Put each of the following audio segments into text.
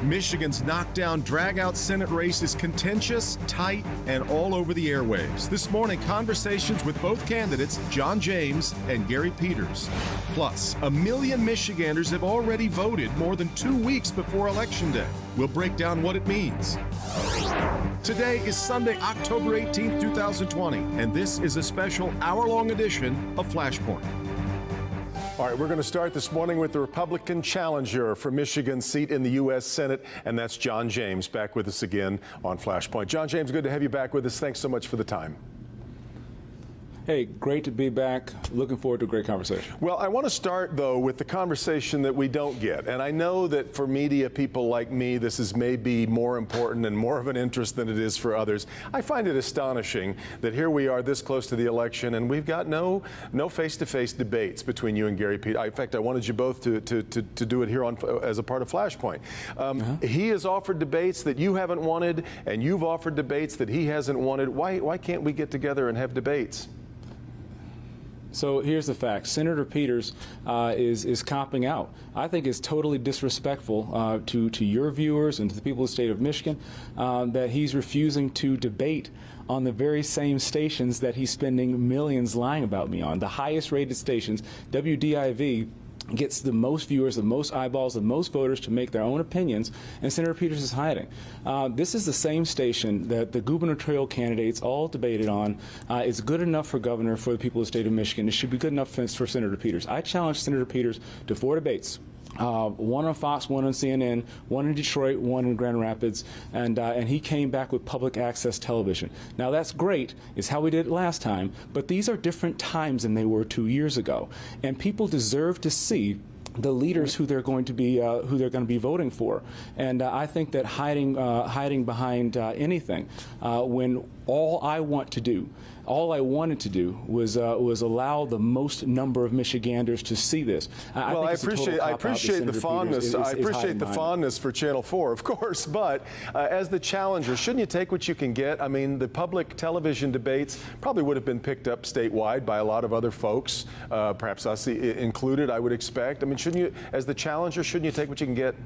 Michigan's knockdown, drag-out Senate race is contentious, tight, and all over the airwaves. This morning, conversations with both candidates, John James and Gary Peters. Plus, 1 million Michiganders have already voted more than 2 weeks before Election Day. We'll break down what it means. Today is Sunday, October 18th, 2020, and this is a special hour-long edition of Flashpoint. All right, we're going to start this morning with the Republican challenger for Michigan's seat in the U.S. Senate, and that's John James, back with us again on Flashpoint. John James, good to have you back with us. Thanks so much for the time. Hey, great to be back. Looking forward to a great conversation. Well, I want to start, though, with the conversation that we don't get. And I know that for media people like me, this is maybe more important and more of an interest than it is for others. I find it astonishing that here we are this close to the election, and we've got no face-to-face debates between you and Gary Peters. In fact, I wanted you both to do it here as a part of Flashpoint. He has offered debates that you haven't wanted, and you've offered debates that he hasn't wanted. Why can't we get together and have debates? So here's the fact. Senator Peters is copping out. I think it's totally disrespectful to your viewers and to the people of the state of Michigan that he's refusing to debate on the very same stations that he's spending millions lying about me on. The highest rated stations, WDIV, gets the most viewers, the most eyeballs, the most voters to make their own opinions, and Senator Peters is hiding. This is the same station that the gubernatorial candidates all debated on. It's good enough for governor for the people of the state of Michigan. It should be good enough for Senator Peters. I challenged Senator Peters to 4 debates. One on Fox, one on CNN, one in Detroit, one in Grand Rapids, and he came back with public access television. Now that's great, it's how we did it last time, but these are different times than they were 2 years ago, and people deserve to see the leaders who they're going to be voting for, and I think that hiding behind anything when all I wanted to do was allow the most number of Michiganders to see this. I appreciate the fondness. I appreciate the fondness for Channel 4, of course. But as the challenger, shouldn't you take what you can get? I mean, the public television debates probably would have been picked up statewide by a lot of other folks, perhaps us included, I would expect. I mean, shouldn't you, as the challenger, shouldn't you take what you can get?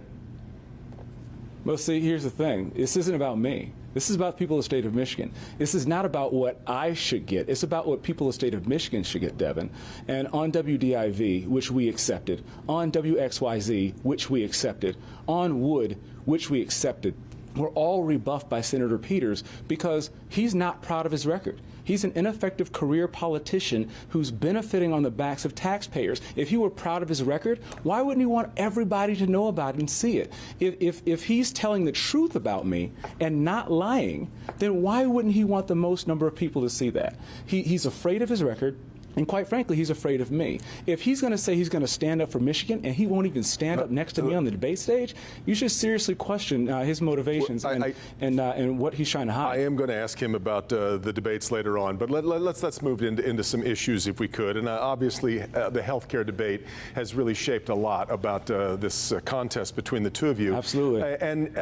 Well, see, here's the thing. This isn't about me. This is about the people of the state of Michigan. This is not about what I should get. It's about what people of the state of Michigan should get, Devin. And on WDIV, which we accepted, on WXYZ, which we accepted, on Wood, which we accepted, we're all rebuffed by Senator Peters because he's not proud of his record. He's an ineffective career politician who's benefiting on the backs of taxpayers. If he were proud of his record, why wouldn't he want everybody to know about it and see it? If he's telling the truth about me and not lying, then why wouldn't he want the most number of people to see that? He's afraid of his record. And quite frankly, he's afraid of me. If he's going to say he's going to stand up for Michigan and he won't even stand up next to me on the debate stage, you should seriously question his motivations and what he's trying to hide. I am going to ask him about the debates later on, but let's move into some issues if we could. And obviously, the health care debate has really shaped a lot about this contest between the two of you. Absolutely. And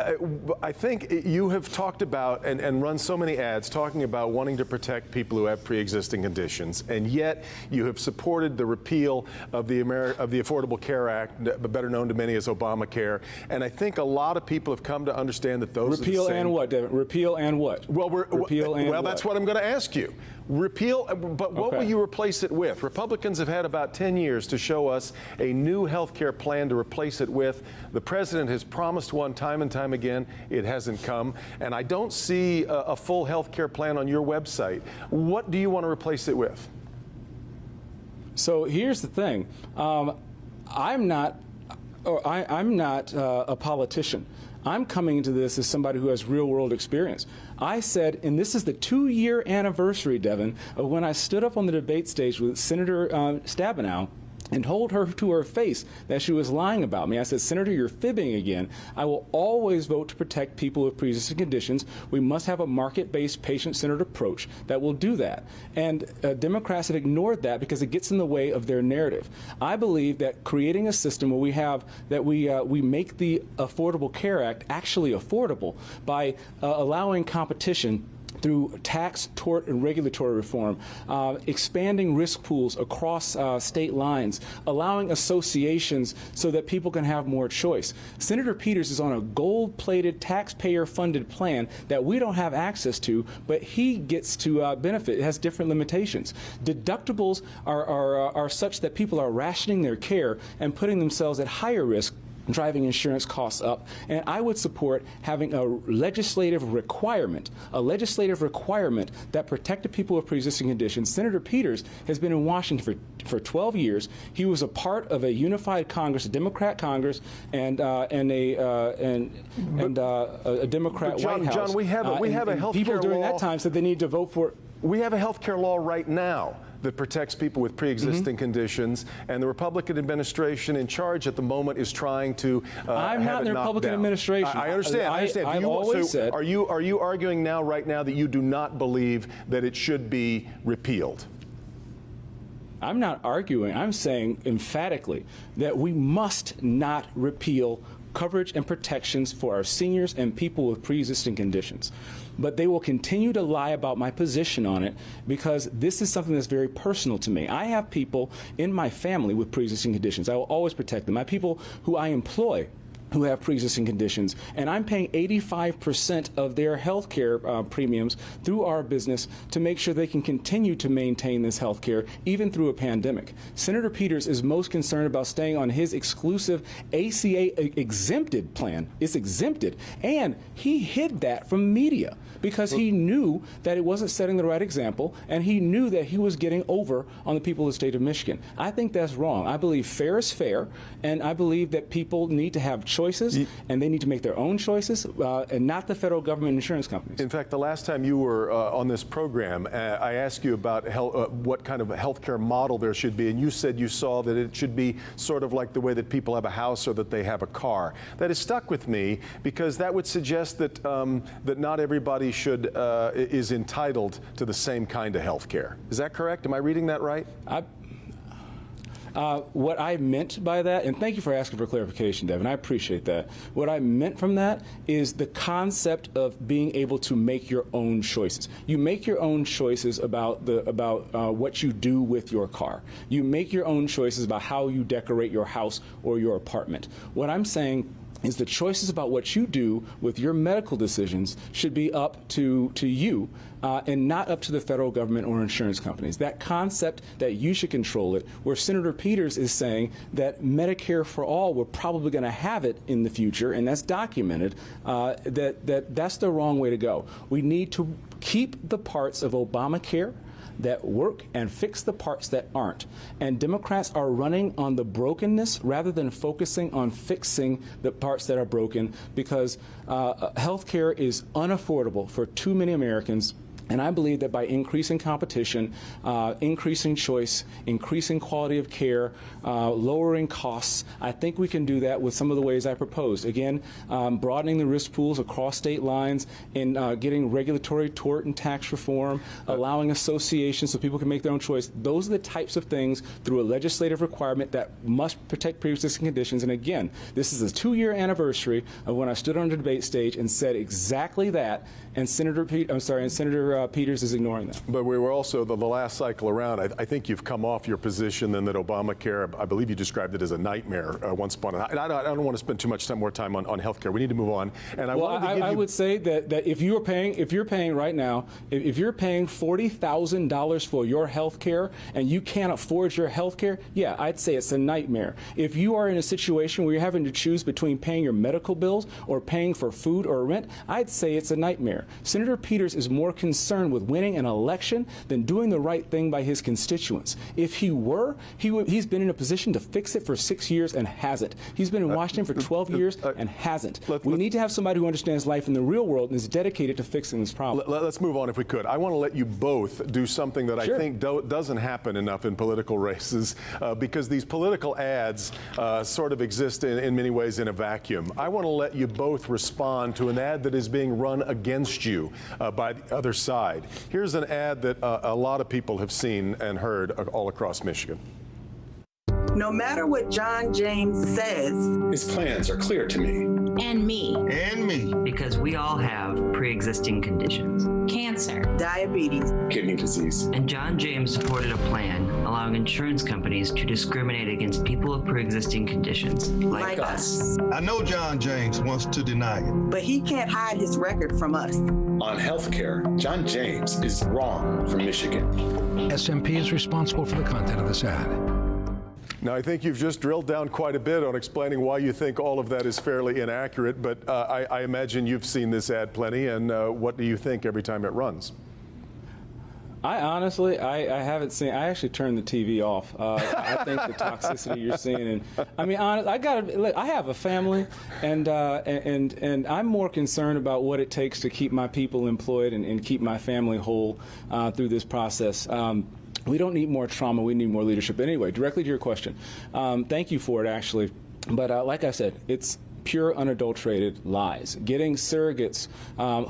I think you have talked about and run so many ads talking about wanting to protect people who have pre-existing conditions, and yet you have supported the repeal of the Affordable Care Act, better known to many as Obamacare. And I think a lot of people have come to understand that those repeal are the same. And what, Devin? Repeal and what? Well, what? That's what I'm going to ask you. Repeal, but what will you replace it with? Republicans have had about 10 years to show us a new health care plan to replace it with. The president has promised one time and time again. It hasn't come. And I don't see a full health care plan on your website. What do you want to replace it with? So here's the thing. I'm not a politician. I'm coming into this as somebody who has real-world experience. I said, and this is the 2-year anniversary, Devin, of when I stood up on the debate stage with Senator Stabenow and told her to her face that she was lying about me. I said, Senator, you're fibbing again. I will always vote to protect people with pre-existing conditions. We must have a market-based, patient-centered approach that will do that. And Democrats have ignored that because it gets in the way of their narrative. I believe that creating a system where we make the Affordable Care Act actually affordable by allowing competition through tax, tort, and regulatory reform, expanding risk pools across state lines, allowing associations so that people can have more choice. Senator Peters is on a gold-plated, taxpayer-funded plan that we don't have access to, but he gets to benefit. It has different limitations. Deductibles are such that people are rationing their care and putting themselves at higher risk, driving insurance costs up. And I would support having a legislative requirement that protected people with pre-existing conditions. Senator Peters has been in Washington for 12 years. He was a part of a unified Congress, a Democrat Congress, and a Democrat White House. John, we have a health care law. People during that time said they need to vote for. We have a health care law right now that protects people with pre-existing conditions, and the Republican administration in charge at the moment is trying to I'm not in the Republican administration. I understand. I've always said. Are you arguing right now that you do not believe that it should be repealed? I'm not arguing. I'm saying emphatically that we must not repeal coverage and protections for our seniors and people with pre-existing conditions. But they will continue to lie about my position on it because this is something that's very personal to me. I have people in my family with pre-existing conditions. I will always protect them. I have people who I employ who have pre-existing conditions, and I'm paying 85% of their health care premiums through our business to make sure they can continue to maintain this health care even through a pandemic. Senator Peters is most concerned about staying on his exclusive ACA exempted plan. It's exempted, and he hid that from media because he knew that it wasn't setting the right example, and he knew that he was getting over on the people of the state of Michigan. I think that's wrong. I believe fair is fair, and I believe that people need to have choices, and they need to make their own choices, and not the federal government and insurance companies. In fact, the last time you were on this program, I asked you about what kind of a healthcare model there should be, and you said you saw that it should be sort of like the way that people have a house or that they have a car. That has stuck with me because that would suggest that that not everybody is entitled to the same kind of health care. Is that correct? Am I reading that right? What I meant by that, and thank you for asking for clarification, Devin, I appreciate that. What I meant from that is the concept of being able to make your own choices. You make your own choices about what you do with your car. You make your own choices about how you decorate your house or your apartment. What I'm saying is the choices about what you do with your medical decisions should be up to you and not up to the federal government or insurance companies. That concept that you should control it, where Senator Peters is saying that Medicare for all, we're probably going to have it in the future, and that's documented, that's the wrong way to go. We need to keep the parts of Obamacare that work and fix the parts that aren't. And Democrats are running on the brokenness rather than focusing on fixing the parts that are broken because health care is unaffordable for too many Americans. And I believe that by increasing competition, increasing choice, increasing quality of care, lowering costs, I think we can do that with some of the ways I proposed. Again, broadening the risk pools across state lines and getting regulatory tort and tax reform, allowing associations so people can make their own choice. Those are the types of things through a legislative requirement that must protect pre-existing conditions. And again, this is the 2-year anniversary of when I stood on the debate stage and said exactly that. And Senator Peters is ignoring that. But we were also, the last cycle around, I think you've come off your position then that Obamacare, I believe you described it as a nightmare once upon a time. And I don't want to spend too much more time on health care. We need to move on. And I would say that if you're paying right now, if you're paying $40,000 for your health care and you can't afford your health care, yeah, I'd say it's a nightmare. If you are in a situation where you're having to choose between paying your medical bills or paying for food or rent, I'd say it's a nightmare. Senator Peters is more concerned with winning an election than doing the right thing by his constituents. If he were, he's been in a position to fix it for 6 years and hasn't. He's been in Washington for 12 years and hasn't. We need to have somebody who understands life in the real world and is dedicated to fixing this problem. Let's move on if we could. I want to let you both do something that I think doesn't happen enough in political races because these political ads sort of exist in many ways in a vacuum. I want to let you both respond to an ad that is being run against you by the other side. Here's an ad that a lot of people have seen and heard all across Michigan. No matter what John James says, his plans are clear to me. And me. And me. because we all have pre-existing conditions. Cancer, diabetes, kidney disease. And John James supported a plan allowing insurance companies to discriminate against people with pre-existing conditions like us. I know John James wants to deny it, but he can't hide his record from us. On healthcare, John James is wrong from Michigan. SMP is responsible for the content of this ad. Now, I think you've just drilled down quite a bit on explaining why you think all of that is fairly inaccurate, but I imagine you've seen this ad plenty, and what do you think every time it runs? I honestly, I haven't seen. I actually turned the TV off. I think the toxicity you're seeing, and I mean, I have a family, and I'm more concerned about what it takes to keep my people employed and keep my family whole through this process. We don't need more trauma. We need more leadership. Anyway, directly to your question, thank you for it, actually. But like I said, it's pure, unadulterated lies. Getting surrogates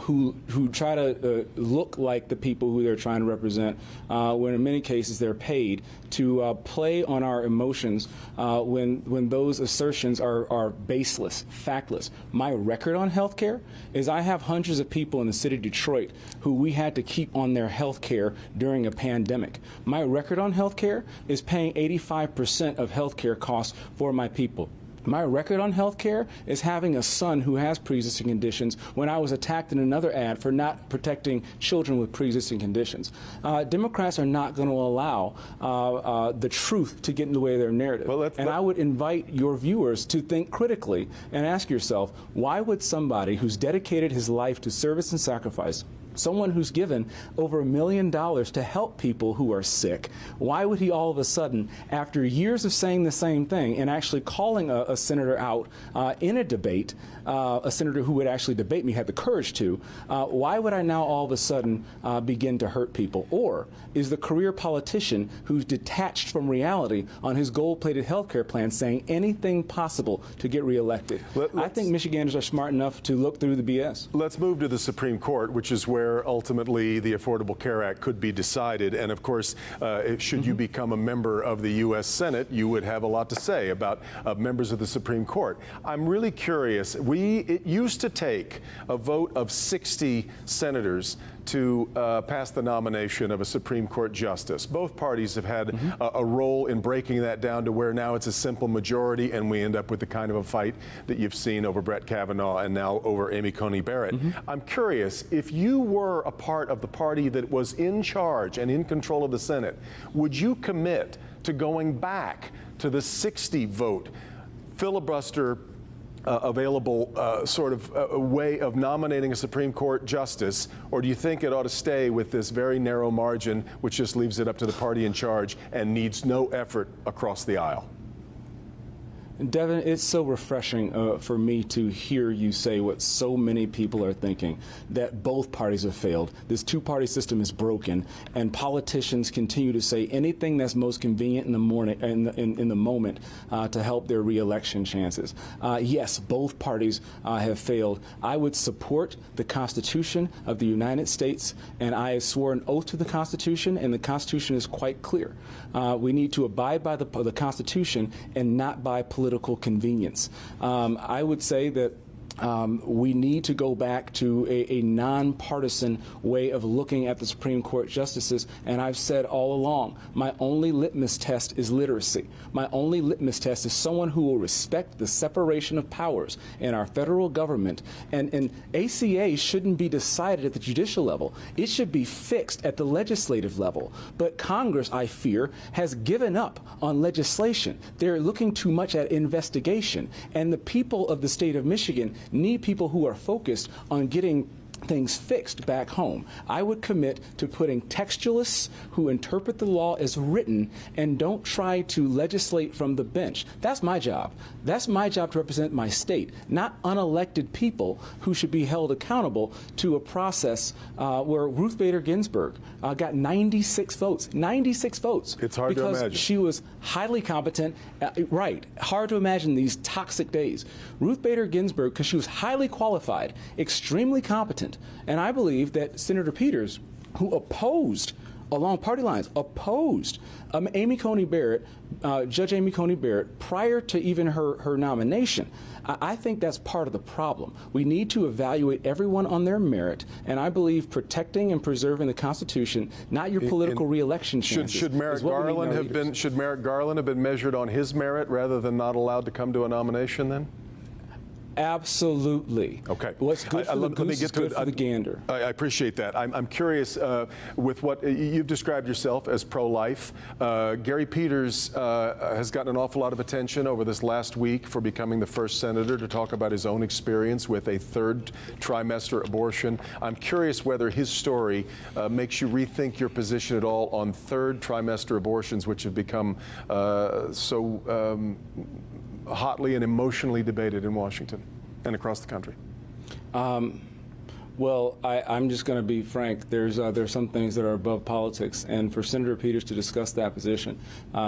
who try to look like the people who they're trying to represent, when in many cases they're paid to play on our emotions when those assertions are baseless, factless. My record on health care is I have hundreds of people in the city of Detroit who we had to keep on their health care during a pandemic. My record on health care is paying 85% of health care costs for my people. My record on health care is having a son who has pre-existing conditions when I was attacked in another ad for not protecting children with pre-existing conditions. Democrats are not going to allow the truth to get in the way of their narrative. And I would invite your viewers to think critically and ask yourself, why would somebody who's dedicated his life to service and sacrifice, someone who's given over $1 million to help people who are sick, why would he all of a sudden, after years of saying the same thing and actually calling a senator out in a debate, a senator who would actually debate me, had the courage to, why would I now all of a sudden begin to hurt people? Or is the career politician who's detached from reality on his gold-plated health care plan saying anything possible to get reelected? I think Michiganders are smart enough to look through the BS. Let's move to the Supreme Court, which is where ultimately the Affordable Care Act could be decided. And of course, should you become a member of the U.S. Senate, you would have a lot to say about members of the Supreme Court. I'm really curious. It used to take a vote of 60 senators to pass the nomination of a Supreme Court justice. Both parties have had a role in breaking that down to where now it's a simple majority, and we end up with the kind of a fight that you've seen over Brett Kavanaugh and now over Amy Coney Barrett. I'm curious, if you were a part of the party that was in charge and in control of the Senate, would you commit to going back to the 60 vote filibuster available sort of way of nominating a Supreme Court justice, or do you think it ought to stay with this very narrow margin, which just leaves it up to the party in charge and needs no effort across the aisle? Devin, it's so refreshing for me to hear you say what so many people are thinking, that both parties have failed. This two-party system is broken, and politicians continue to say anything that's most convenient in the morning, in the moment, to help their re-election chances. Yes, both parties have failed. I would support the Constitution of the United States, and I swore an oath to the Constitution, and the Constitution is quite clear. We need to abide by the Constitution and not by political convenience. I would say that we need to go back to a nonpartisan way of looking at the Supreme Court justices, and I've said all along, my only litmus test is literacy. My only litmus test is someone who will respect the separation of powers in our federal government, and ACA shouldn't be decided at the judicial level. It should be fixed at the legislative level. But Congress, I fear, has given up on legislation. They're looking too much at investigation, and the people of the state of Michigan need people who are focused on getting things fixed back home. I would commit to putting textualists who interpret the law as written and don't try to legislate from the bench. That's my job. That's my job to represent my state, not unelected people who should be held accountable to a process where Ruth Bader Ginsburg got 96 votes. 96 votes. It's hard to imagine. Because she was highly competent. Right. Hard to imagine these toxic days. Ruth Bader Ginsburg, because she was highly qualified, extremely competent, and I believe that Senator Peters, who opposed along party lines, opposed Amy Coney Barrett, Judge Amy Coney Barrett, prior to even her nomination. I think that's part of the problem. We need to evaluate everyone on their merit, and I believe protecting and preserving the Constitution, not your political re-election chances. Should Merrick Garland have been measured on his merit rather than not allowed to come to a nomination then? Absolutely. Okay. What's good for the goose is good for the gander. I appreciate that. I'm curious with what you've described yourself as pro-life. Gary Peters has gotten an awful lot of attention over this last week for becoming the first senator to talk about his own experience with a third trimester abortion. I'm curious whether his story makes you rethink your position at all on third trimester abortions, which have become so hotly and emotionally debated in Washington and across the country. Well, I'm just going to be frank. There's some things that are above politics, and for Senator Peters to discuss that position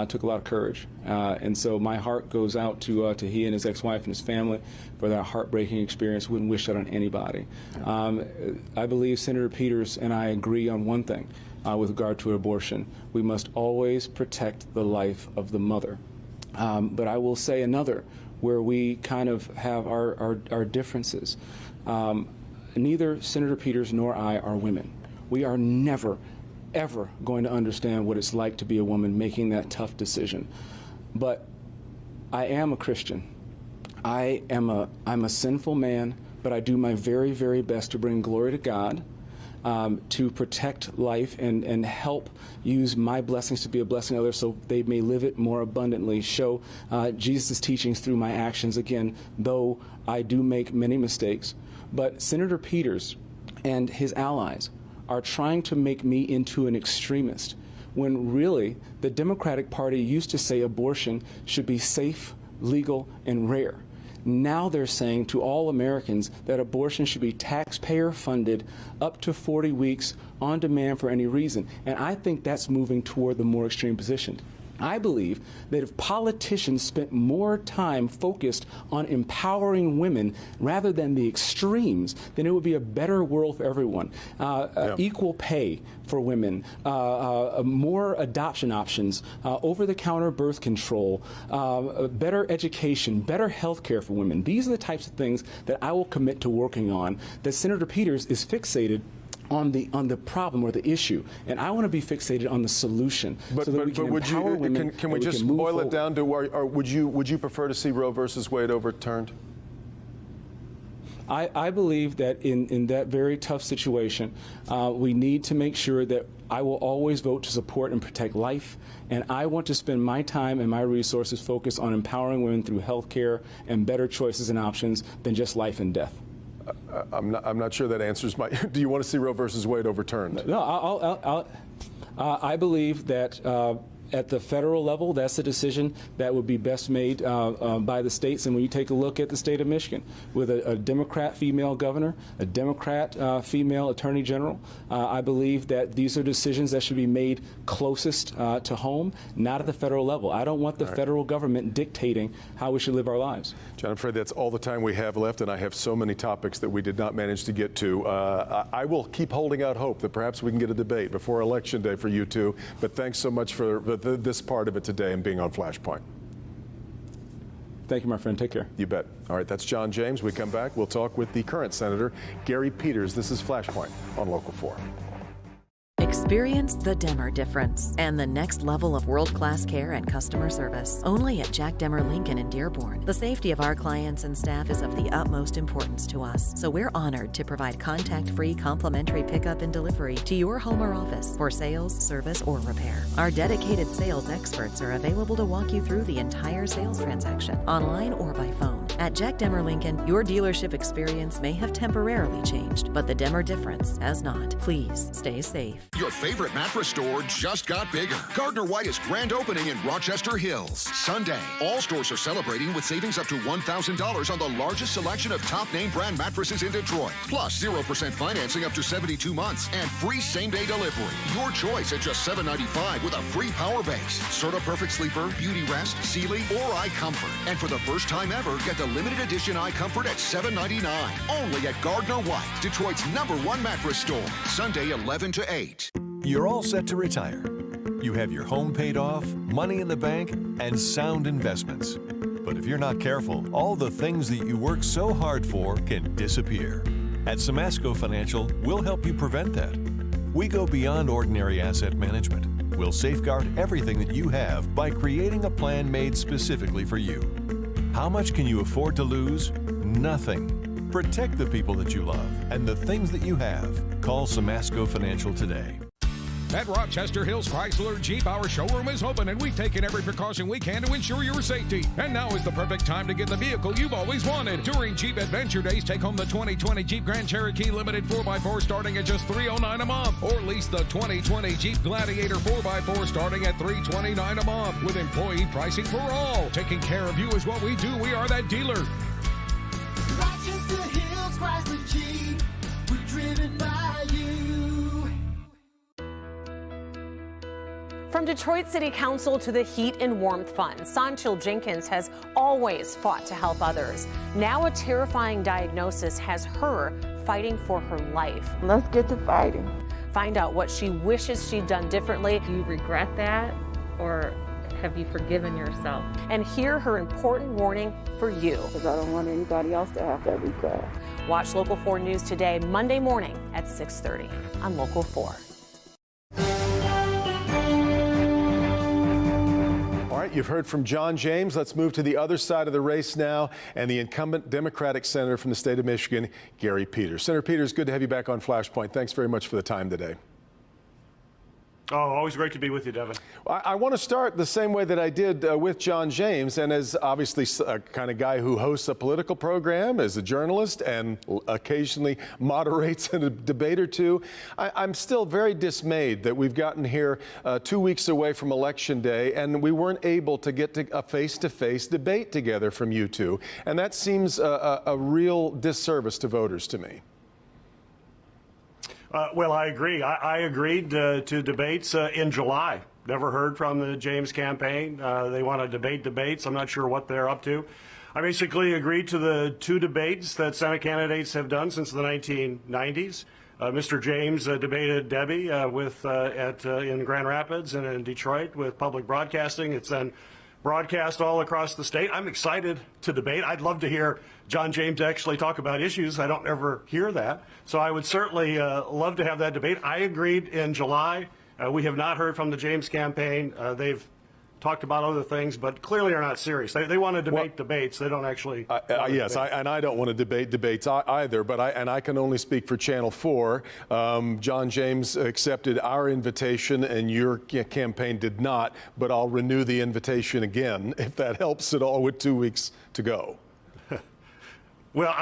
took a lot of courage. And so my heart goes out to he and his ex-wife and his family for that heartbreaking experience. Wouldn't wish that on anybody. I believe Senator Peters and I agree on one thing with regard to abortion. We must always protect the life of the mother. But I will say another where we kind of have our differences. Neither Senator Peters nor I are women. We are never, ever going to understand what it's like to be a woman making that tough decision. But I am a Christian. I'm a sinful man, but I do my very, very best to bring glory to God, to protect life and help use my blessings to be a blessing to others so they may live it more abundantly, show Jesus' teachings through my actions, again, though I do make many mistakes. But Senator Peters and his allies are trying to make me into an extremist, when really the Democratic Party used to say abortion should be safe, legal, and rare. Now they're saying to all Americans that abortion should be taxpayer funded up to 40 weeks on demand for any reason. And I think that's moving toward the more extreme position. I believe that if politicians spent more time focused on empowering women rather than the extremes, then it would be a better world for everyone. Equal pay for women, more adoption options, over-the-counter birth control, better education, better health care for women. These are the types of things that I will commit to working on, that Senator Peters is fixated on the problem or the issue, and I want to be fixated on the solution. But can we just boil it down to, or would you prefer to see Roe versus Wade overturned? I believe that in that very tough situation, we need to make sure that I will always vote to support and protect life, and I want to spend my time and my resources focused on empowering women through health care and better choices and options than just life and death. I'm not sure that answers my. Do you want to see Roe versus Wade overturned? No, I believe that at the federal level, that's a decision that would be best made by the states. And when you take a look at the state of Michigan, with a Democrat female governor, a Democrat female attorney general, I believe that these are decisions that should be made closest to home, not at the federal level. I don't want the federal government dictating how we should live our lives. John, I'm afraid that's all the time we have left, and I have so many topics that we did not manage to get to. I will keep holding out hope that perhaps we can get a debate before Election Day for you two, but thanks so much for this part of it today and being on Flashpoint. Thank you, my friend. Take care. You bet. All right, that's John James. We come back, we'll talk with the current Senator, Gary Peters. This is Flashpoint on Local 4. Experience the Demmer difference and the next level of world-class care and customer service. Only at Jack Demmer Lincoln in Dearborn. The safety of our clients and staff is of the utmost importance to us, so we're honored to provide contact-free complimentary pickup and delivery to your home or office for sales, service, or repair. Our dedicated sales experts are available to walk you through the entire sales transaction, online or by phone. At Jack Demmer Lincoln, your dealership experience may have temporarily changed, but the Demmer difference has not. Please stay safe. Your favorite mattress store just got bigger. Gardner White is grand opening in Rochester Hills. Sunday, all stores are celebrating with savings up to $1,000 on the largest selection of top name brand mattresses in Detroit. Plus 0% financing up to 72 months and free same-day delivery. Your choice at just $7.95 with a free power base. Serta Perfect Sleeper, Beauty Rest, Sealy, or iComfort. And for the first time ever, get the limited edition iComfort at $7.99. Only at Gardner White, Detroit's #1 mattress store. Sunday 11 to 8. You're all set to retire. You have your home paid off, money in the bank, and sound investments. But if you're not careful, all the things that you work so hard for can disappear. At Samasco Financial, we'll help you prevent that. We go beyond ordinary asset management. We'll safeguard everything that you have by creating a plan made specifically for you. How much can you afford to lose? Nothing. Protect the people that you love and the things that you have. Call Samasco Financial today. At Rochester Hills Chrysler Jeep, our showroom is open and we've taken every precaution we can to ensure your safety. And now is the perfect time to get the vehicle you've always wanted. During Jeep Adventure Days, take home the 2020 Jeep Grand Cherokee Limited 4x4 starting at just $309 a month. Or lease the 2020 Jeep Gladiator 4x4 starting at $329 a month. With employee pricing for all. Taking care of you is what we do. We are that dealer. Rochester Hills Chrysler Jeep, we're driven by you. From Detroit City Council to the Heat and Warmth Fund, Sonchil Jenkins has always fought to help others. Now a terrifying diagnosis has her fighting for her life. Let's get to fighting. Find out what she wishes she'd done differently. Do you regret that, or have you forgiven yourself? And hear her important warning for you. Because I don't want anybody else to have that regret. Watch Local 4 News today, Monday morning at 6:30 on Local 4. All right, you've heard from John James. Let's move to the other side of the race now, and the incumbent Democratic senator from the state of Michigan, Gary Peters. Senator Peters, good to have you back on Flashpoint. Thanks very much for the time today. Oh, always great to be with you, Devin. I want to start the same way that I did with John James, and as obviously a kind of guy who hosts a political program, as a journalist, and occasionally moderates a debate or two, I'm still very dismayed that we've gotten here 2 weeks away from Election Day, and we weren't able to get to a face-to-face debate together from you two. And that seems a real disservice to voters to me. Well, I agree. I agreed to debates in July. Never heard from the James campaign. They want to debate debates. I'm not sure what they're up to. I basically agreed to the 2 debates that Senate candidates have done since the 1990s. Mr. James debated Debbie in Grand Rapids and in Detroit with public broadcasting. It's then broadcast all across the state. I'm excited to debate. I'd love to hear John James actually talk about issues. I don't ever hear that. So I would certainly love to have that debate. I agreed in July. We have not heard from the James campaign. They've talked about other things, but clearly are not serious. They want to debate debates. They don't actually. Yes, and I don't want to debate debates either, but I can only speak for Channel 4. John James accepted our invitation and your campaign did not, but I'll renew the invitation again if that helps at all with 2 weeks to go. Well,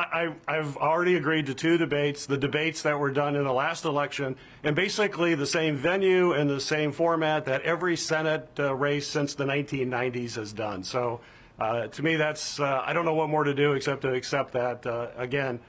I've already agreed to 2 debates, the debates that were done in the last election, and basically the same venue and the same format that every Senate race since the 1990s has done. So to me, that's, I don't know what more to do except to accept that. Again,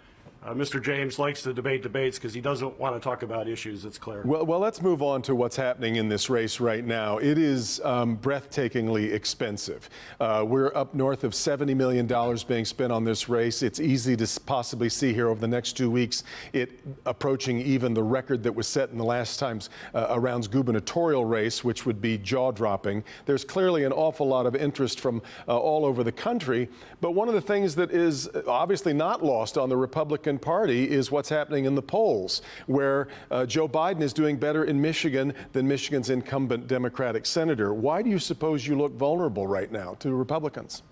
Mr. James likes to debate debates because he doesn't want to talk about issues, it's clear. Well, let's move on to what's happening in this race right now. It is breathtakingly expensive. We're up north of $70 million being spent on this race. It's easy to possibly see here over the next 2 weeks it approaching even the record that was set in the last time's around's gubernatorial race, which would be jaw-dropping. There's clearly an awful lot of interest from all over the country. But one of the things that is obviously not lost on the Republican Party is what's happening in the polls, where Joe Biden is doing better in Michigan than Michigan's incumbent Democratic senator. Why do you suppose you look vulnerable right now to Republicans?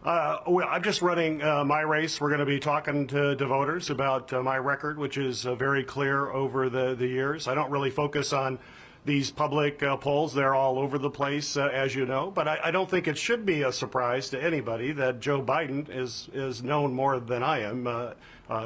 Well, I'm just running my race. We're going to be talking to voters about my record, which is very clear over the years. I don't really focus on these public polls. They're all over the place, as you know. But I don't think it should be a surprise to anybody that Joe Biden is known more than I am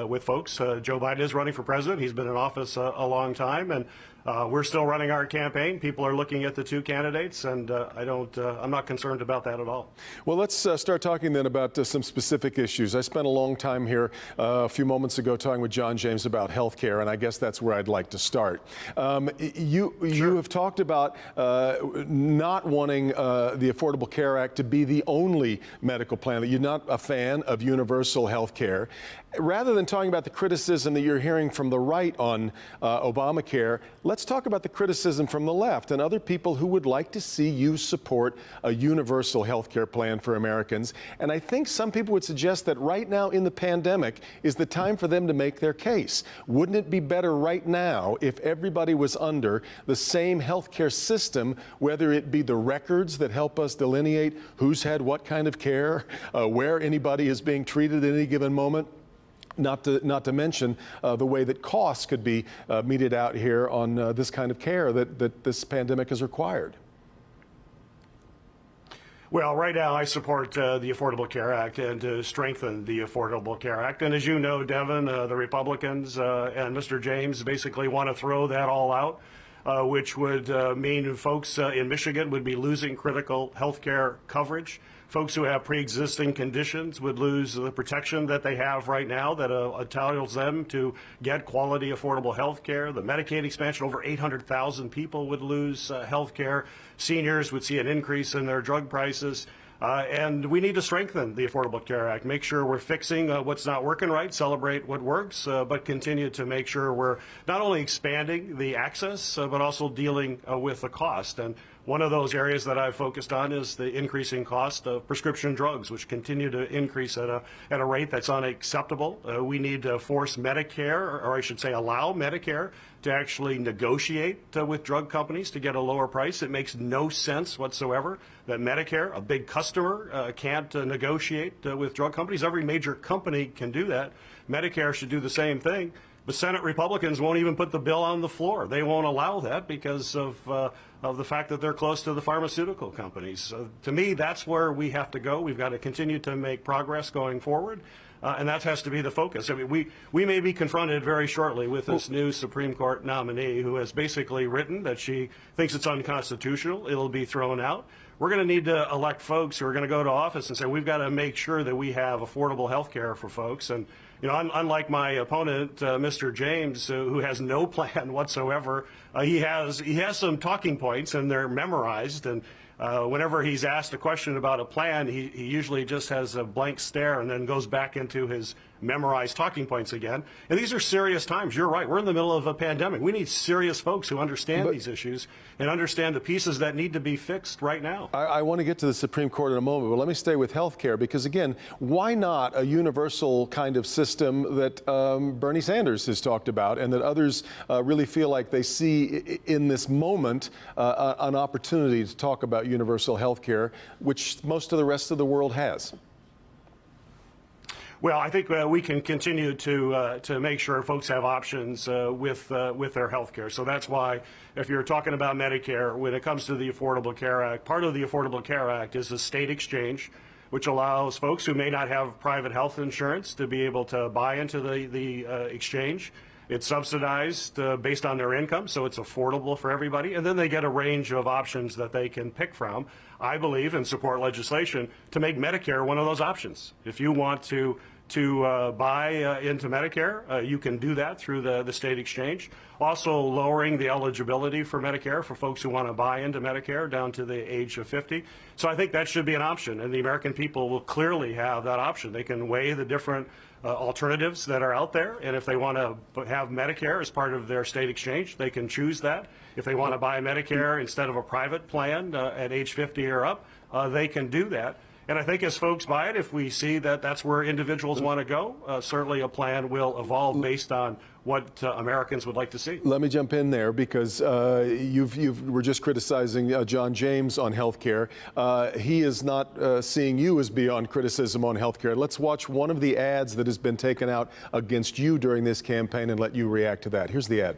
with folks. Joe Biden is running for president. He's been in office a long time. And We're still running our campaign. People are looking at the two candidates, and I'm not concerned about that at all. Well, let's start talking then about some specific issues. I spent a long time here a few moments ago talking with John James about health care, and I guess that's where I'd like to start. You have talked about not wanting the Affordable Care Act to be the only medical plan, that you're not a fan of universal health care. Rather than talking about the criticism that you're hearing from the right on Obamacare, let's talk about the criticism from the left and other people who would like to see you support a universal health care plan for Americans. And I think some people would suggest that right now in the pandemic is the time for them to make their case. Wouldn't it be better right now if everybody was under the same health care system, whether it be the records that help us delineate who's had what kind of care, where anybody is being treated at any given moment? Not to mention the way that costs could be meted out here on this kind of care that this pandemic has required. Well, right now I support the Affordable Care Act and to strengthen the Affordable Care Act. And as you know, Devin, the Republicans and Mr. James basically want to throw that all out, which would mean folks in Michigan would be losing critical health care coverage. Folks who have pre-existing conditions would lose the protection that they have right now that entitles them to get quality, affordable health care. The Medicaid expansion, over 800,000 people would lose health care. Seniors would see an increase in their drug prices. And we need to strengthen the Affordable Care Act, make sure we're fixing what's not working right, celebrate what works, but continue to make sure we're not only expanding the access, but also dealing with the cost. And one of those areas that I've focused on is the increasing cost of prescription drugs, which continue to increase at a rate that's unacceptable. We need to force Medicare, or I should say allow Medicare, to actually negotiate with drug companies to get a lower price. It makes no sense whatsoever that Medicare, a big customer, can't negotiate with drug companies. Every major company can do that. Medicare should do the same thing. The Senate Republicans won't even put the bill on the floor. They won't allow that because of the fact that they're close to the pharmaceutical companies. To me, that's where we have to go. We've got to continue to make progress going forward. And that has to be the focus. I mean, we may be confronted very shortly with this new Supreme Court nominee who has basically written that she thinks it's unconstitutional. It'll be thrown out. We're going to need to elect folks who are going to go to office and say, we've got to make sure that we have affordable health care for folks. And, you know, unlike my opponent, Mr. James, who has no plan whatsoever, he has some talking points and they're memorized. And whenever he's asked a question about a plan, he usually just has a blank stare and then goes back into his memorized talking points again. And these are serious times. You're right. We're in the middle of a pandemic. We need serious folks who understand these issues and understand the pieces that need to be fixed right now. I want to get to the Supreme Court in a moment, but let me stay with health care because, again, why not a universal kind of system that Bernie Sanders has talked about and that others really feel like they see in this moment an opportunity to talk about universal health care, which most of the rest of the world has? Well, I think we can continue to make sure folks have options with their health care. So that's why, if you're talking about Medicare, when it comes to the Affordable Care Act, part of the Affordable Care Act is a state exchange, which allows folks who may not have private health insurance to be able to buy into the exchange. It's subsidized based on their income, so it's affordable for everybody. And then they get a range of options that they can pick from. I believe and support legislation to make Medicare one of those options. If you want to buy into Medicare, you can do that through the state exchange. Also lowering the eligibility for Medicare for folks who want to buy into Medicare down to the age of 50. So I think that should be an option, and the American people will clearly have that option. They can weigh the different alternatives that are out there, and if they want to have Medicare as part of their state exchange, they can choose that. If they want to buy Medicare instead of a private plan at age 50 or up, they can do that. And I think as folks buy it, if we see that that's where individuals want to go, certainly a plan will evolve based on what Americans would like to see. Let me jump in there because you were just criticizing John James on health care. He is not seeing you as beyond criticism on health care. Let's watch one of the ads that has been taken out against you during this campaign and let you react to that. Here's the ad.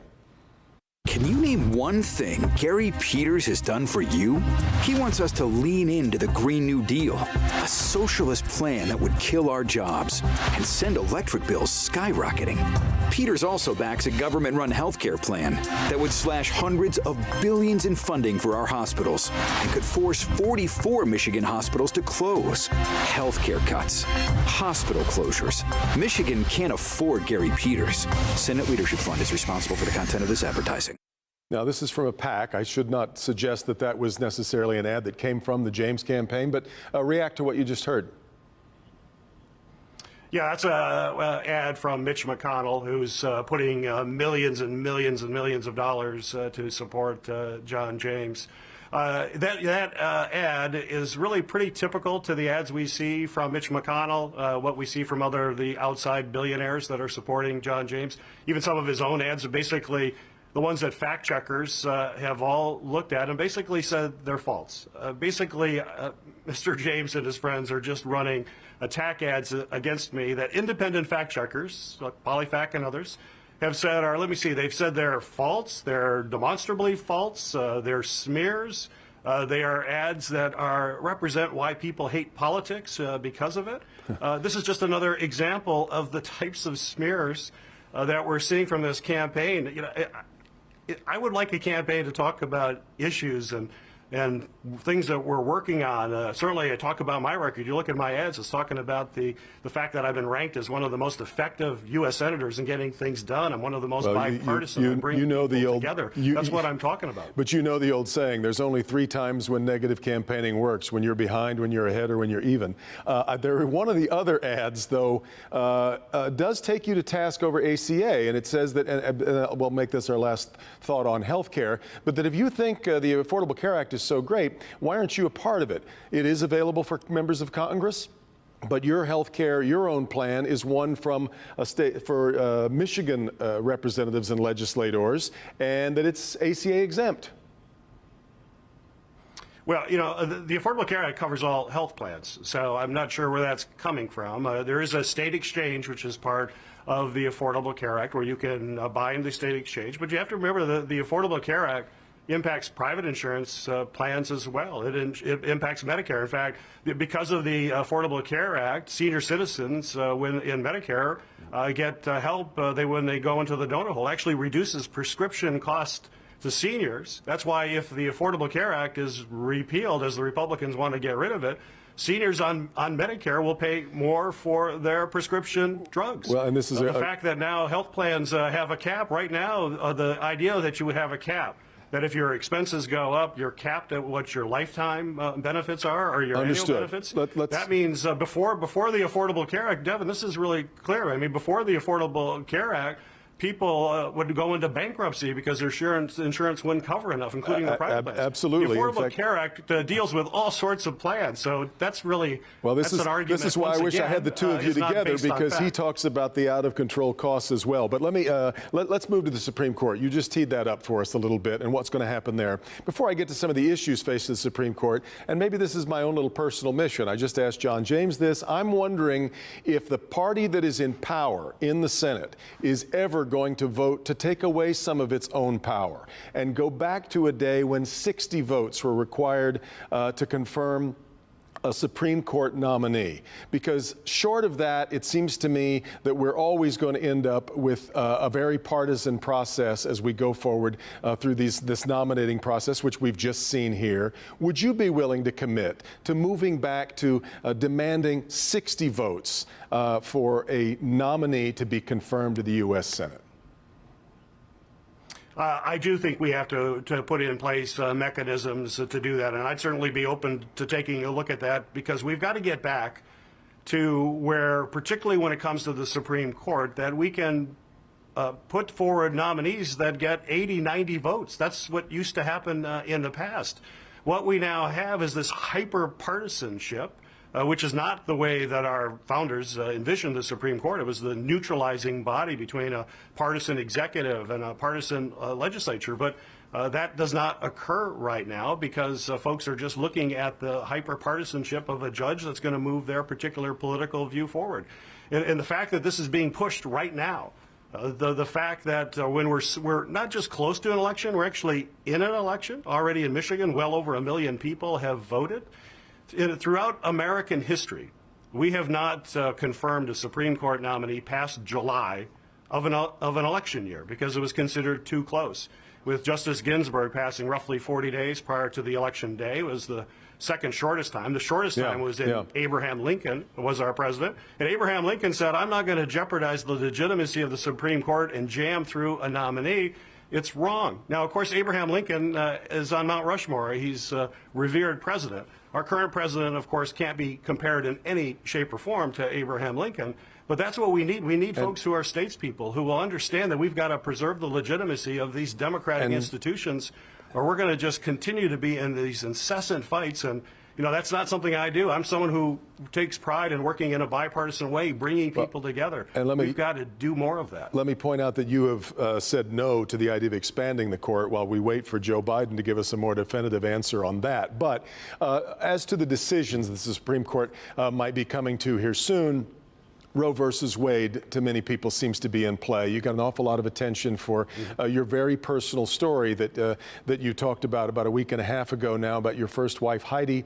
Can you name one thing Gary Peters has done for you? He wants us to lean into the Green New Deal, a socialist plan that would kill our jobs and send electric bills skyrocketing. Peters also backs a government-run healthcare plan that would slash hundreds of billions in funding for our hospitals and could force 44 Michigan hospitals to close. Healthcare cuts, hospital closures. Michigan can't afford Gary Peters. Senate Leadership Fund is responsible for the content of this advertising. Now, this is from a PAC. I should not suggest that that was necessarily an ad that came from the James campaign, but react to what you just heard. Yeah, that's an ad from Mitch McConnell, who's putting millions and millions and millions of dollars to support John James. That ad is really pretty typical to the ads we see from Mitch McConnell, what we see from the outside billionaires that are supporting John James. Even some of his own ads are basically the ones that fact checkers have all looked at and basically said they're false. Mr. James and his friends are just running attack ads against me that independent fact checkers, like PolyFact and others, have said they've said they're false, they're demonstrably false, they're smears, they are ads that represent why people hate politics because of it. This is just another example of the types of smears that we're seeing from this campaign. You know, I would like a campaign to talk about issues and things that we're working on. Certainly I talk about my record. You look at my ads, it's talking about the fact that I've been ranked as one of the most effective U.S. senators in getting things done. I'm one of the most bipartisan in bringing people together. That's what I'm talking about. But you know the old saying, there's only 3 times when negative campaigning works: when you're behind, when you're ahead, or when you're even. One of the other ads, though, does take you to task over ACA, and it says that, and we'll make this our last thought on health care, but that if you think the Affordable Care Act is so great, why aren't you a part of it? It is available for members of Congress, but your health care, your own plan, is one from a state for Michigan representatives and legislators, and that it's ACA exempt. Well, you know, the Affordable Care Act covers all health plans, so I'm not sure where that's coming from. There is a state exchange, which is part of the Affordable Care Act, where you can buy in the state exchange, but you have to remember the Affordable Care Act impacts private insurance plans as well. It impacts Medicare. In fact, because of the Affordable Care Act, senior citizens when in Medicare get help when they go into the donut hole. Actually reduces prescription cost to seniors. That's why if the Affordable Care Act is repealed, as the Republicans want to get rid of it, seniors on Medicare will pay more for their prescription drugs. Well, and this is the fact that now health plans have a cap right now. The idea that you would have a cap, that if your expenses go up, you're capped at what your lifetime benefits are, or your annual benefits. That means before the Affordable Care Act, Devin, this is really clear. I mean, before the Affordable Care Act, people would go into bankruptcy because their insurance wouldn't cover enough, including the private plans. Absolutely. The Affordable Care Act deals with all sorts of plans, so that's really that's an argument. This is why I wish I had the two of you together, because he talks about the out-of-control costs as well. But let me let's move to the Supreme Court. You just teed that up for us a little bit, and what's going to happen there. Before I get to some of the issues facing the Supreme Court, and maybe this is my own little personal mission, I just asked John James this. I'm wondering if the party that is in power in the Senate is ever going to vote to take away some of its own power and go back to a day when 60 votes were required to confirm a Supreme Court nominee. Because short of that, it seems to me that we're always going to end up with a very partisan process as we go forward through this nominating process, which we've just seen here. Would you be willing to commit to moving back to demanding 60 votes for a nominee to be confirmed to the U.S. Senate? I do think we have to put in place mechanisms to do that, and I'd certainly be open to taking a look at that, because we've got to get back to where, particularly when it comes to the Supreme Court, that we can put forward nominees that get 80, 90 votes. That's what used to happen in the past. What we now have is this hyper-partisanship, which is not the way that our founders envisioned the Supreme Court. It was the neutralizing body between a partisan executive and a partisan legislature. But that does not occur right now, because folks are just looking at the hyper-partisanship of a judge that's going to move their particular political view forward. And the fact that this is being pushed right now The fact that when we're not just close to an election, we're actually in an election. Already in Michigan, well over 1 million people have voted. Throughout American history, we have not confirmed a Supreme Court nominee past July of an election year because it was considered too close. With Justice Ginsburg passing roughly 40 days prior to the election day, was the second shortest time. The shortest time was in Abraham Lincoln was our president. And Abraham Lincoln said, I'm not going to jeopardize the legitimacy of the Supreme Court and jam through a nominee. It's wrong. Now, of course, Abraham Lincoln is on Mount Rushmore. He's a revered president. Our current president, of course, can't be compared in any shape or form to Abraham Lincoln. But that's what we need. We need folks who are statespeople who will understand that we've got to preserve the legitimacy of these democratic institutions, or we're going to just continue to be in these incessant fights. And, you know, that's not something I do. I'm someone who takes pride in working in a bipartisan way, bringing people together. And we've got to do more of that. Let me point out that you have said no to the idea of expanding the court while we wait for Joe Biden to give us a more definitive answer on that. But as to the decisions the Supreme Court might be coming to here soon, Roe versus Wade, to many people, seems to be in play. You got an awful lot of attention for your very personal story that you talked about a week and a half ago now about your first wife, Heidi,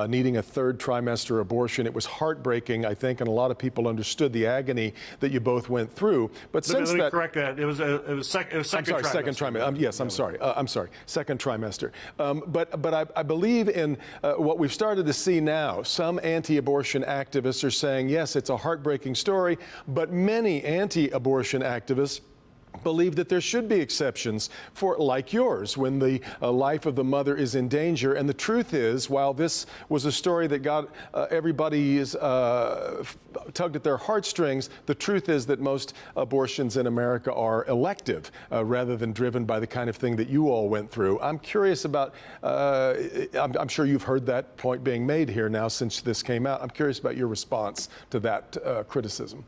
needing a third trimester abortion. It was heartbreaking, I think, and a lot of people understood the agony that you both went through. But since let me that, correct that. It was second trimester. Second trimester. Yes, I'm sorry. Second trimester. But I believe in what we've started to see now. Some anti-abortion activists are saying, yes, it's a heartbreaking story, but many anti-abortion activists believe that there should be exceptions for, like yours, when the life of the mother is in danger. And the truth is, while this was a story that got everybody's tugged at their heartstrings, the truth is that most abortions in America are elective rather than driven by the kind of thing that you all went through. I'm curious about, I'm sure you've heard that point being made here now since this came out. I'm curious about your response to that criticism.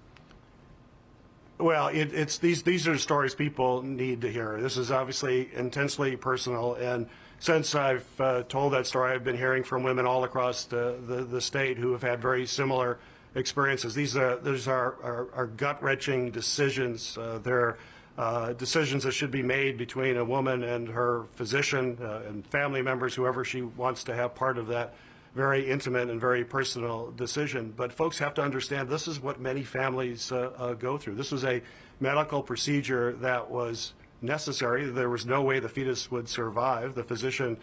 Well, these are stories people need to hear. This is obviously intensely personal, and since I've told that story, I've been hearing from women all across the state who have had very similar experiences. These are gut-wrenching decisions. They're decisions that should be made between a woman and her physician and family members, whoever she wants to have part of that very intimate and very personal decision. But folks have to understand this is what many families go through. This was a medical procedure that was necessary. There was no way the fetus would survive. The physician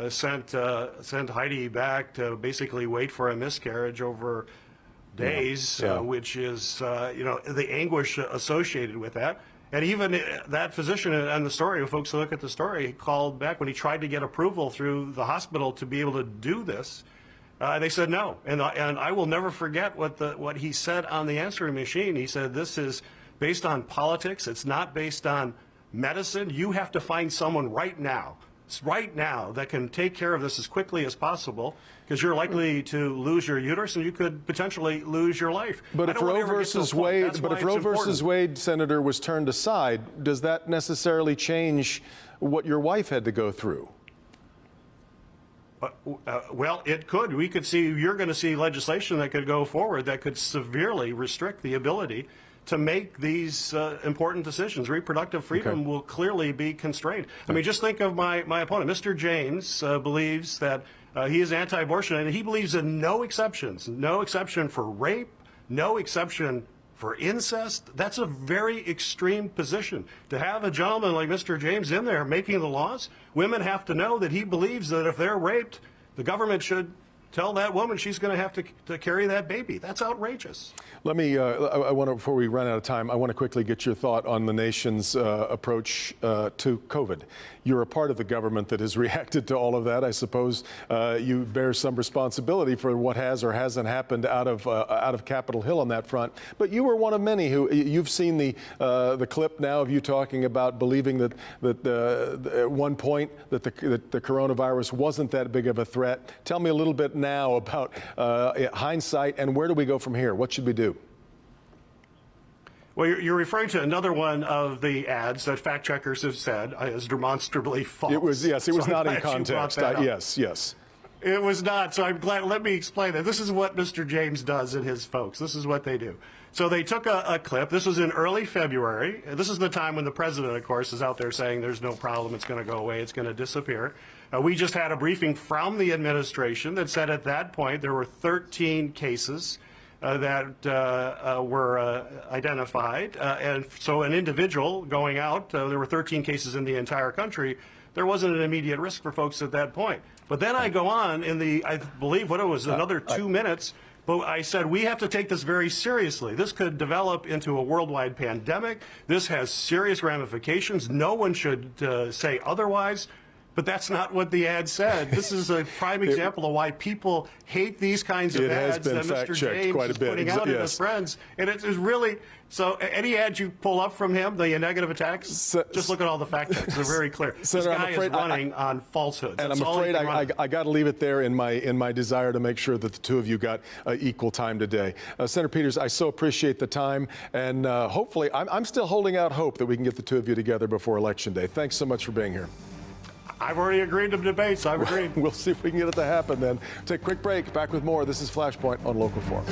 sent Heidi back to basically wait for a miscarriage over days, which is the anguish associated with that. And even that physician and the story, folks who look at the story, called back when he tried to get approval through the hospital to be able to do this. They said no, and I will never forget what he said on the answering machine. He said, "This is based on politics. It's not based on medicine. You have to find someone right now that can take care of this as quickly as possible, because you're likely to lose your uterus and you could potentially lose your life." But if Roe versus Wade, Senator, was turned aside, does that necessarily change what your wife had to go through? Well, it could. You're going to see legislation that could go forward that could severely restrict the ability to make these important decisions. Reproductive freedom will clearly be constrained. I mean, just think of my opponent. Mr. James believes that he is anti-abortion, and he believes in no exceptions. No exception for rape, no exception for incest. That's a very extreme position. To have a gentleman like Mr. James in there making the laws, women have to know that he believes that if they're raped, the government should tell that woman she's going to have to carry that baby. That's outrageous. Let me, I want to, before we run out of time, I want to quickly get your thought on the nation's approach to COVID. You're a part of the government that has reacted to all of that. I suppose you bear some responsibility for what has or hasn't happened out of Capitol Hill on that front. But you were one of many who, you've seen the clip now of you talking about believing that at one point that the coronavirus wasn't that big of a threat. Tell me a little bit now about hindsight, and where do we go from here? What should we do? Well, you're referring to another one of the ads that fact checkers have said is demonstrably false. It was, yes, it was not in context. Yes. It was not, so I'm glad. Let me explain it. This is what Mr. James does and his folks. This is what they do. So they took a clip. This was in early February. This is the time when the president, of course, is out there saying there's no problem, it's going to go away, it's going to disappear. We just had a briefing from the administration that said at that point there were 13 cases that were identified. And so an individual going out, there were 13 cases in the entire country. There wasn't an immediate risk for folks at that point. But then I go on in the, I believe what it was, another 2 minutes, but I said we have to take this very seriously. This could develop into a worldwide pandemic. This has serious ramifications. No one should say otherwise. But that's not what the ad said. This is a prime example of why people hate these kinds of ads that Mr. James is putting out and his friends. And it is really, so any ad you pull up from him, the negative attacks, just look at all the fact checks. They're very clear. This guy is running on falsehoods. And I'm afraid I got to leave it there in my desire to make sure that the two of you got equal time today. Senator Peters, I so appreciate the time. And hopefully, I'm still holding out hope that we can get the two of you together before Election Day. Thanks so much for being here. I've already agreed to debates. I've agreed. We'll see if we can get it to happen then. Take a quick break. Back with more. This is Flashpoint on Local 4.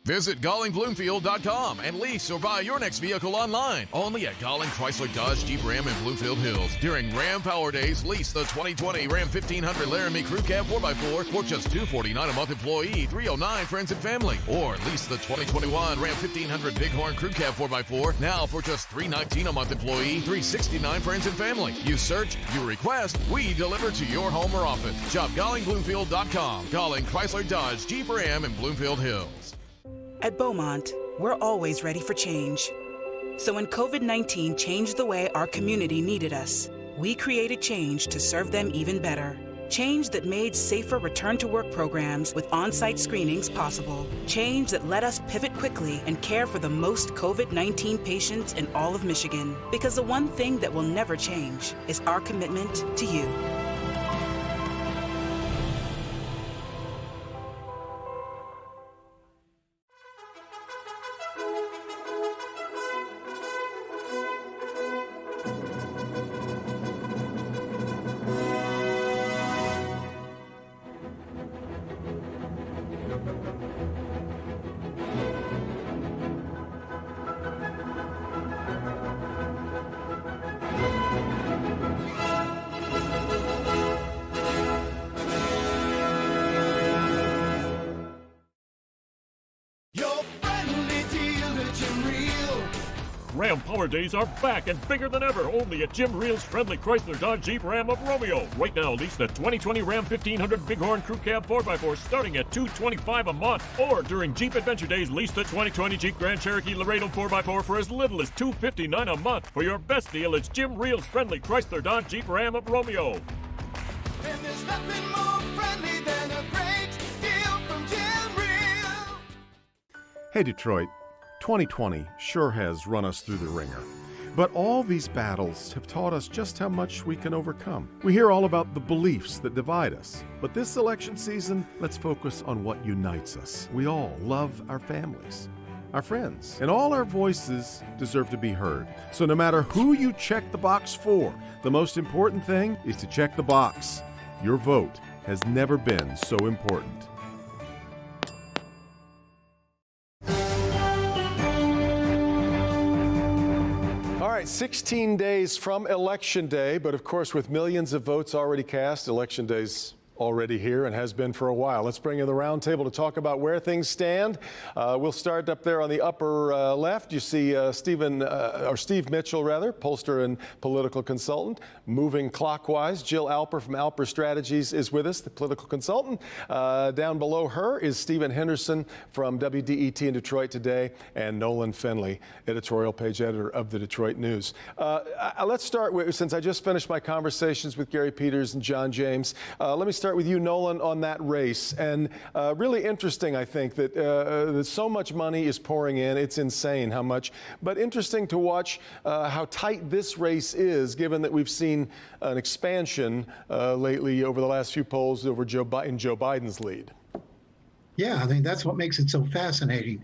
Visit GallingBloomfield.com and lease or buy your next vehicle online. Only at Galling Chrysler Dodge Jeep Ram in Bloomfield Hills. During Ram Power Days, lease the 2020 Ram 1500 Laramie Crew Cab 4x4 for just $249 a month employee, $309 friends and family. Or lease the 2021 Ram 1500 Bighorn Crew Cab 4x4 now for just $319 a month employee, $369 friends and family. You search, you request, we deliver to your home or office. Shop GallingBloomfield.com. Galling Chrysler Dodge Jeep Ram in Bloomfield Hills. At Beaumont, we're always ready for change. So when COVID-19 changed the way our community needed us, we created change to serve them even better. Change that made safer return-to-work programs with on-site screenings possible. Change that let us pivot quickly and care for the most COVID-19 patients in all of Michigan. Because the one thing that will never change is our commitment to you. Ram Power Days are back and bigger than ever, only at Jim Reel's friendly Chrysler Dodge Jeep Ram of Romeo. Right now, lease the 2020 Ram 1500 Bighorn Crew Cab 4x4 starting at $225 a month. Or during Jeep Adventure Days, lease the 2020 Jeep Grand Cherokee Laredo 4x4 for as little as $259 a month. For your best deal, it's Jim Reel's friendly Chrysler Dodge Jeep Ram of Romeo. And there's nothing more friendly than a great deal from Jim Reel. Hey, Detroit. 2020 sure has run us through the ringer. But all these battles have taught us just how much we can overcome. We hear all about the beliefs that divide us. But this election season, let's focus on what unites us. We all love our families, our friends, and all our voices deserve to be heard. So no matter who you check the box for, the most important thing is to check the box. Your vote has never been so important. All right, 16 days from Election Day, but of course with millions of votes already cast, Election Day's already here and has been for a while. Let's bring in the round table to talk about where things stand. We'll start up there on the upper left. You see Steve Mitchell, pollster and political consultant. Moving clockwise, Jill Alper from Alper Strategies is with us, the political consultant. Down below her is Stephen Henderson from WDET in Detroit Today, and Nolan Finley, editorial page editor of the Detroit News. Let's start with, since I just finished my conversations with Gary Peters and John James, let me start with you, Nolan, on that race. And really interesting, I think, that so much money is pouring in. It's insane how much. But interesting to watch how tight this race is, given that we've seen an expansion lately over the last few polls over Joe Biden's lead. Yeah, I think that's what makes it so fascinating.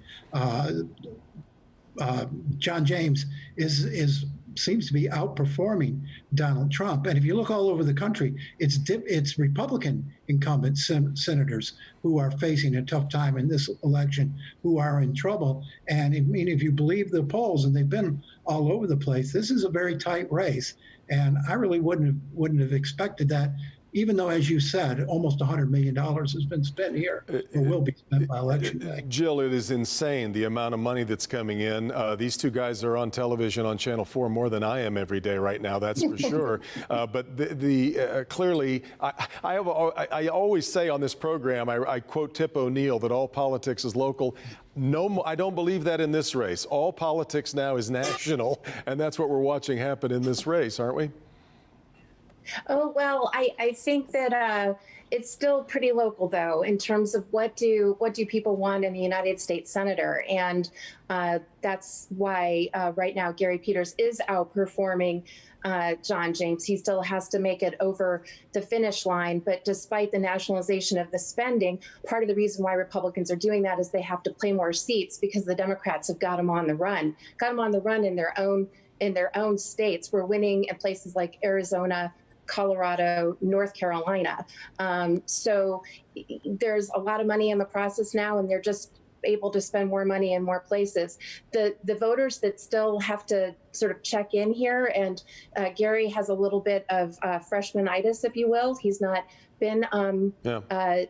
John James is seems to be outperforming Donald Trump. And if you look all over the country, it's Republican incumbent senators who are facing a tough time in this election, who are in trouble. And I mean, if you believe the polls, and they've been all over the place, this is a very tight race. And I really wouldn't have expected that, even though, as you said, almost $100 million has been spent here, or will be spent by Election Day. Jill, it is insane, the amount of money that's coming in. These two guys are on television on Channel 4 more than I am every day right now, that's for sure. But clearly, I always say on this program, I quote Tip O'Neill, that all politics is local. No, I don't believe that in this race. All politics now is national, and that's what we're watching happen in this race, aren't we? Oh, well, I think that it's still pretty local, though, in terms of what do people want in the United States senator. And that's why right now Gary Peters is outperforming John James. He still has to make it over the finish line. But despite the nationalization of the spending, part of the reason why Republicans are doing that is they have to play more seats, because the Democrats have got them on the run, in their own states. We're winning in places like Arizona, Colorado, North Carolina. So there's a lot of money in the process now, and they're just able to spend more money in more places. The voters that still have to sort of check in here, and Gary has a little bit of freshmanitis, if you will. He's not been, a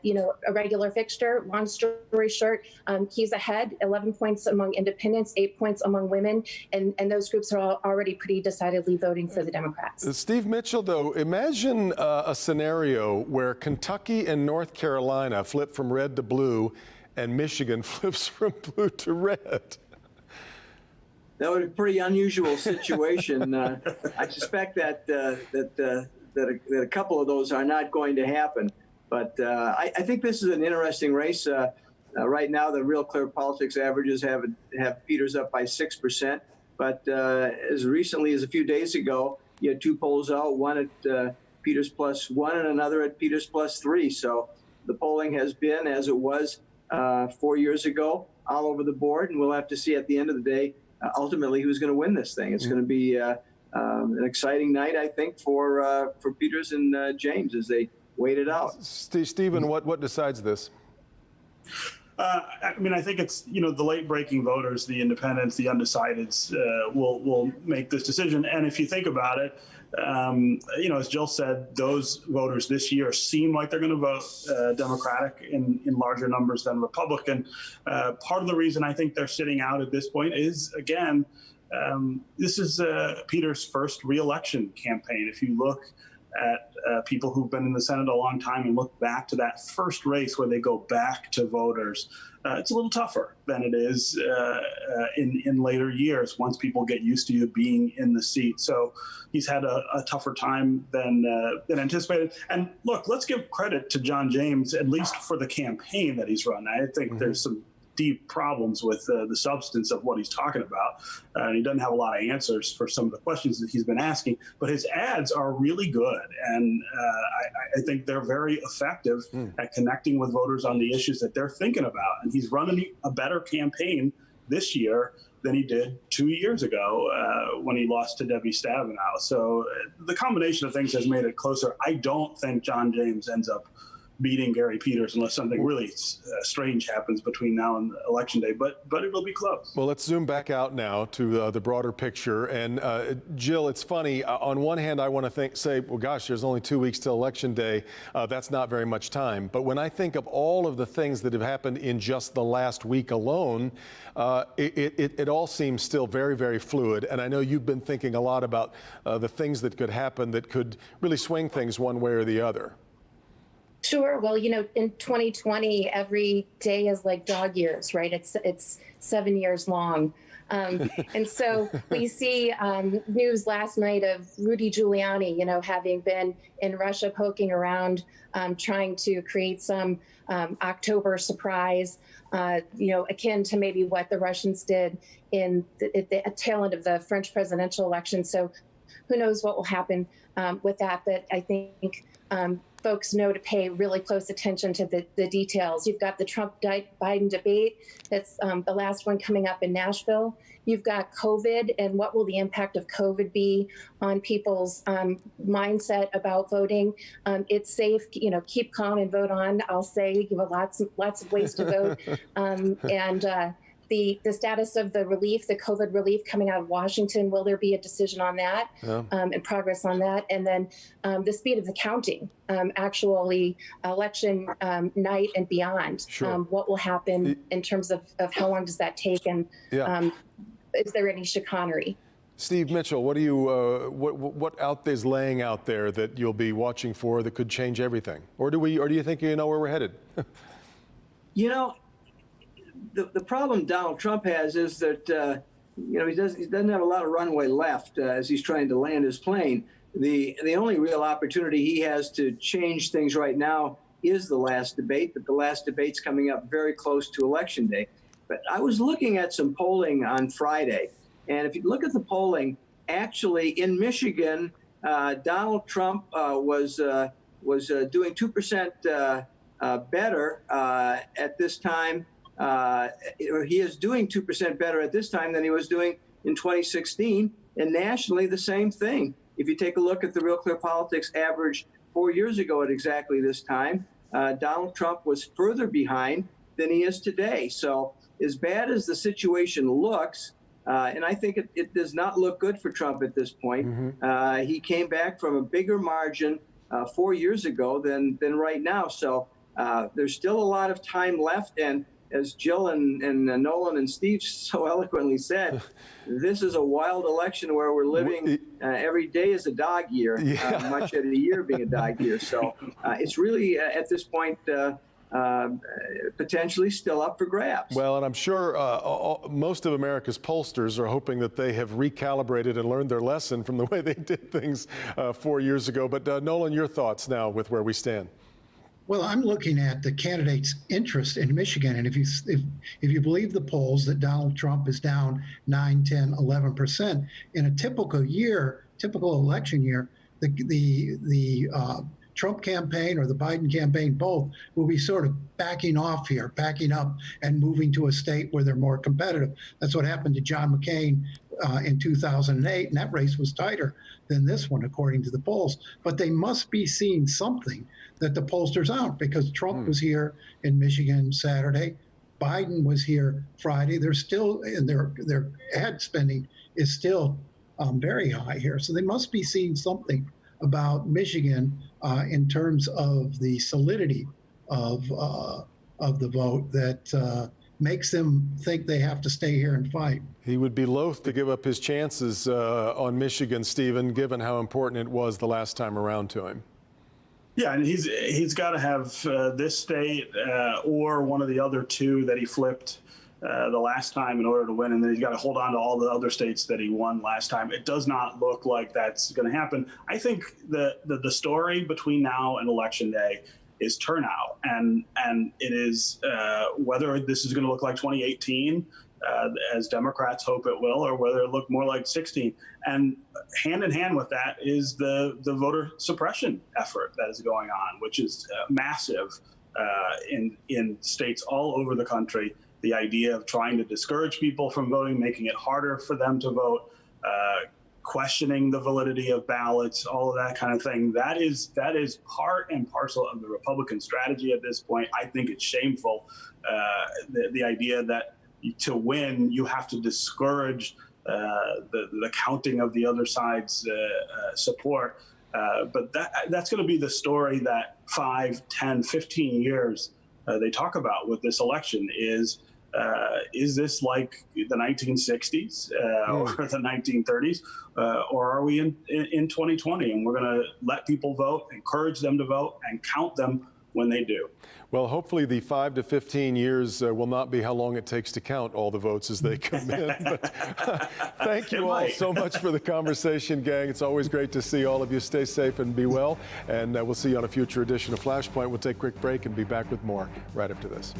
regular fixture. Long story short, he's ahead, 11 points among independents, 8 points among women, and those groups are already pretty decidedly voting for the Democrats. Steve Mitchell, though, imagine a scenario where Kentucky and North Carolina flip from red to blue, and Michigan flips from blue to red. That would be a pretty unusual situation. I suspect that a couple of those are not going to happen. But I think this is an interesting race. Right now, the Real Clear Politics averages have Peters up by 6%. But as recently as a few days ago, you had two polls out, one at Peters +1 and another at Peters +3. So the polling has been as it was 4 years ago, all over the board. And we'll have to see at the end of the day, ultimately, who's going to win this thing. It's going to be an exciting night, I think, for Peters and James as they wait it out. Stephen, what decides this? I mean, I think it's, the late-breaking voters, the independents, the undecideds will make this decision. And if you think about it, as Jill said, those voters this year seem like they're going to vote Democratic in larger numbers than Republican. Part of the reason I think they're sitting out at this point is, again, this is Peters' first re-election campaign. If you look at people who've been in the Senate a long time and look back to that first race where they go back to voters, it's a little tougher than it is in later years once people get used to you being in the seat. So he's had a tougher time than anticipated. And look, let's give credit to John James, at least for the campaign that he's run. I think there's some deep problems with the substance of what he's talking about. And he doesn't have a lot of answers for some of the questions that he's been asking, but his ads are really good. And I think they're very effective at connecting with voters on the issues that they're thinking about. And he's running a better campaign this year than he did 2 years ago when he lost to Debbie Stabenow. So the combination of things has made it closer. I don't think John James ends up beating Gary Peters unless something really strange happens between now and Election Day, but it'll be close. Well, let's zoom back out now to the broader picture. And Jill, it's funny. On one hand, I want to say, well, gosh, there's only 2 weeks till Election Day. That's not very much time. But when I think of all of the things that have happened in just the last week alone, it all seems still very, very fluid. And I know you've been thinking a lot about the things that could happen that could really swing things one way or the other. Sure. Well, in 2020, every day is like dog years, right? It's 7 years long. And so we see news last night of Rudy Giuliani, having been in Russia poking around, trying to create some October surprise, akin to maybe what the Russians did at the tail end of the French presidential election. So who knows what will happen with that. But I think folks know to pay really close attention to the details. You've got the Trump-Biden debate. That's the last one coming up in Nashville. You've got COVID, and what will the impact of COVID be on people's mindset about voting? It's safe, keep calm and vote on. I'll say you have lots of ways to vote. The status of the relief, the COVID relief coming out of Washington, will there be a decision on that and progress on that? And then the speed of the counting, actually election night and beyond. Sure. What will happen in terms of how long does that take, and is there any chicanery? Steve Mitchell, what do you what is laying out there that you'll be watching for that could change everything, or do you think you know where we're headed? The problem Donald Trump has is that he doesn't have a lot of runway left as he's trying to land his plane. The only real opportunity he has to change things right now is the last debate, but the last debate's coming up very close to Election Day. But I was looking at some polling on Friday, and if you look at the polling, actually in Michigan, Donald Trump was doing 2% better at this time. He is doing 2% better at this time than he was doing in 2016, and nationally the same thing. If you take a look at the Real Clear Politics average 4 years ago at exactly this time, Donald Trump was further behind than he is today. So as bad as the situation looks, and I think it does not look good for Trump at this point, he came back from a bigger margin 4 years ago than right now. So there's still a lot of time left, and as Jill and Nolan and Steve so eloquently said, this is a wild election where we're living every day is a dog year, much of the year being a dog year. So it's really, at this point, potentially still up for grabs. Well, and I'm sure most of America's pollsters are hoping that they have recalibrated and learned their lesson from the way they did things 4 years ago. But Nolan, your thoughts now with where we stand? Well, I'm looking at the candidates' interest in Michigan, and if you believe the polls that Donald Trump is down 9, 10, 11% in a typical election year, the Trump campaign or the Biden campaign, both will be sort of backing up and moving to a state where they're more competitive. That's what happened to John McCain in 2008, and that race was tighter than this one, according to the polls. But they must be seeing something that the pollsters aren't, because Trump was here in Michigan Saturday, Biden was here Friday. They're still, and their ad spending is still very high here. So they must be seeing something about Michigan in terms of the solidity of the vote that makes them think they have to stay here and fight. He would be loath to give up his chances on Michigan, Stephen, given how important it was the last time around to him. Yeah, and he's got to have this state or one of the other two that he flipped the last time in order to win, and then he's got to hold on to all the other states that he won last time. It does not look like that's going to happen. I think the story between now and Election Day is turnout, and it is whether this is going to look like 2018, as Democrats hope it will, or whether it look more like 16. And hand in hand with that is the voter suppression effort that is going on, which is massive in states all over the country. The idea of trying to discourage people from voting, making it harder for them to vote, questioning the validity of ballots, all of that kind of thing. That is part and parcel of the Republican strategy at this point. I think it's shameful, the idea that to win, you have to discourage the counting of the other side's support. But that's going to be the story that 5, 10, 15 years they talk about with this election is this like the 1960s or the 1930s, or are we in 2020? And we're going to let people vote, encourage them to vote, and count them when they do. Well, hopefully the 5 to 15 years will not be how long it takes to count all the votes as they come in. But thank you all so much for the conversation, gang. It's always great to see all of you. Stay safe and be well. And we'll see you on a future edition of Flashpoint. We'll take a quick break and be back with more right after this.